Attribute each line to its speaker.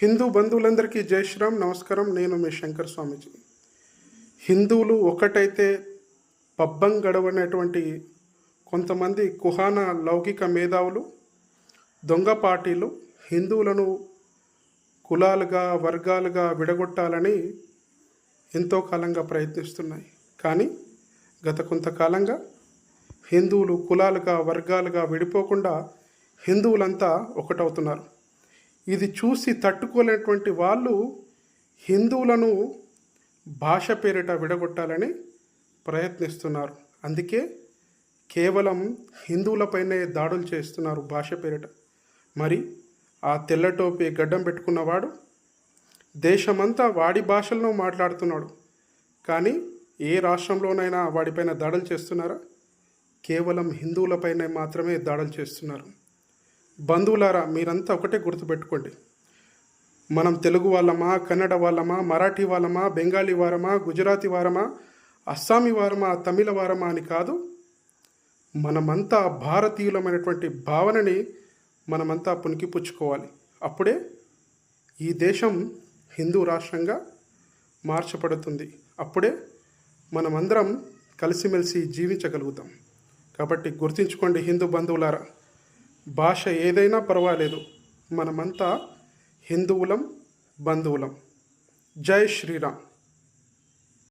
Speaker 1: హిందూ బంధువులందరికీ జై శ్రీరామ్. నమస్కారం. నేను మీ శంకర్ స్వామీజీ. హిందువులు ఒకటైతే పబ్బం గడవనటువంటి కొంతమంది కుహాన లౌకిక మేధావులు, దొంగ పార్టీలు హిందువులను కులాలుగా వర్గాలుగా విడగొట్టాలని ఎంతో కాలంగా ప్రయత్నిస్తున్నాయి. కానీ గత కొంతకాలంగా హిందువులు కులాలుగా వర్గాలుగా విడిపోకుండా హిందువులంతా ఒకటవుతున్నారు. ఇది చూసి తట్టుకోలేనటువంటి వాళ్ళు హిందువులను భాష పేరిట విడగొట్టాలని ప్రయత్నిస్తున్నారు. అందుకే కేవలం హిందువులపైనే దాడులు చేస్తున్నారు భాష పేరిట. మరి ఆ తెల్లటోపి గడ్డం పెట్టుకున్నవాడు దేశమంతా వాడి భాషలను మాట్లాడుతున్నాడు. కానీ ఏ రాష్ట్రంలోనైనా వాడిపైన దాడులు చేస్తున్నారా? కేవలం హిందువులపైన మాత్రమే దాడులు చేస్తున్నారు. బంధువులారా, మీరంతా ఒకటే గుర్తుపెట్టుకోండి. మనం తెలుగు వాళ్ళమా, కన్నడ వాళ్ళమా, మరాఠీ వాళ్ళమా, బెంగాలీ వారమా, గుజరాతీ వారమా, అస్సామీ వారమా, తమిళ వారమా అని కాదు. మనమంతా భారతీయులమైనటువంటి భావనని మనమంతా పుణికిపుచ్చుకోవాలి. అప్పుడే ఈ దేశం హిందూ రాష్ట్రంగా మార్చబడుతుంది. అప్పుడే మనమందరం కలిసిమెలిసి జీవించగలుగుతాం. కాబట్టి గుర్తుంచుకోండి హిందూ బంధువులారా, భాష ఏదైనా పర్వాలేదు, మనమంతా హిందువులం, బంధువులం. జై శ్రీరామ్.